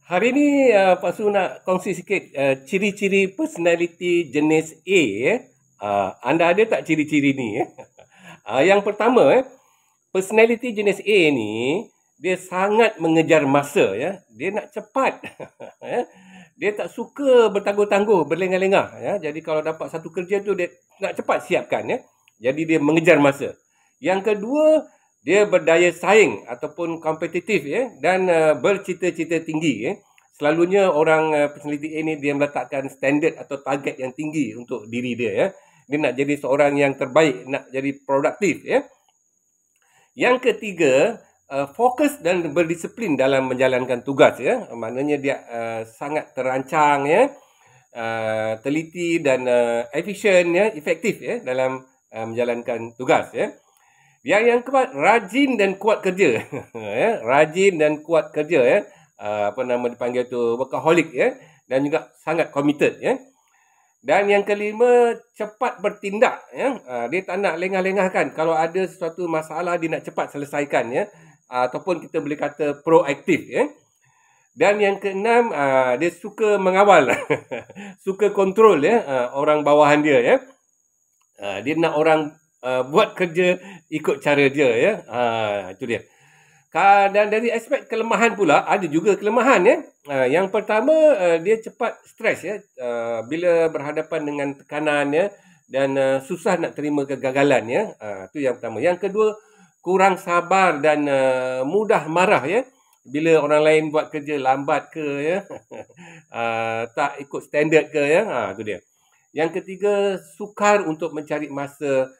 Hari ni Pak Su nak kongsi sikit ciri-ciri personality jenis A. Anda ada tak ciri-ciri ni? Yang pertama, personality jenis A ni dia sangat mengejar masa, ya. Dia nak cepat. Ya. Dia tak suka bertangguh-tangguh, berlengah-lengah, ya. Jadi kalau dapat satu kerja tu dia nak cepat siapkan, ya. Jadi dia mengejar masa. Yang kedua, dia berdaya saing ataupun kompetitif, ya, dan bercita-cita tinggi, ya. Selalunya orang personality A ni dia meletakkan standard atau target yang tinggi untuk diri dia, ya. Dia nak jadi seorang yang terbaik, nak jadi produktif, ya. Yang ketiga, fokus dan berdisiplin dalam menjalankan tugas, ya. Maknanya dia sangat terancang, ya. Teliti dan efisien, ya, efektif, ya, dalam menjalankan tugas, ya. Yang keempat, rajin dan kuat kerja. Ya, rajin dan kuat kerja, ya. Dipanggil tu workaholic, ya, dan juga sangat committed, ya. Dan yang kelima, cepat bertindak, ya. Dia tak nak lengah-lengahkan. Kalau ada sesuatu masalah dia nak cepat selesaikan, ya. Ataupun kita boleh kata proaktif, ya. Dan yang keenam, dia suka mengawal. Suka kontrol, ya, orang bawahan dia, ya. Dia nak orang buat kerja ikut cara dia, ya. Itu dia. Dan dari aspek kelemahan pula, ada juga kelemahan, ya. Yang pertama, dia cepat stres, ya. Bila berhadapan dengan tekanan, ya, dan susah nak terima kegagalan, ya. Itu yang pertama. Yang kedua, kurang sabar dan mudah marah, ya. Bila orang lain buat kerja lambat ke, ya. Tak ikut standard ke, ya. Itu dia. Yang ketiga, sukar untuk mencari masa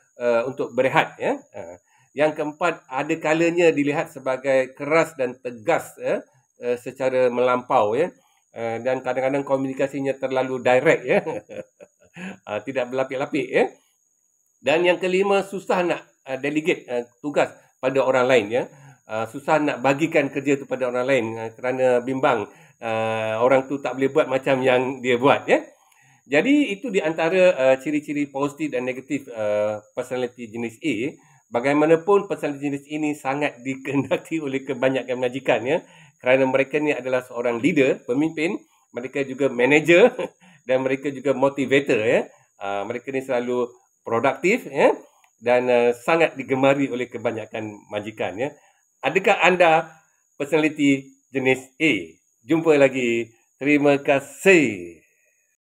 untuk berehat, ya. Yang keempat, ada kalanya dilihat sebagai keras dan tegas, ya, secara melampau, ya. Dan kadang-kadang komunikasinya terlalu direct, ya. Tidak berlapik-lapik, ya. Dan yang kelima, susah nak delegate tugas pada orang lain, ya. Susah nak bagikan kerja tu pada orang lain kerana bimbang orang tu tak boleh buat macam yang dia buat, ya. Jadi itu di antara ciri-ciri positif dan negatif personality jenis A. Bagaimanapun personality jenis ini sangat dikehendaki oleh kebanyakan majikan, ya. Kerana mereka ni adalah seorang leader, pemimpin, mereka juga manager dan mereka juga motivator, ya. Mereka ni selalu produktif, ya, dan sangat digemari oleh kebanyakan majikan, ya. Adakah anda personality jenis A? Jumpa lagi. Terima kasih.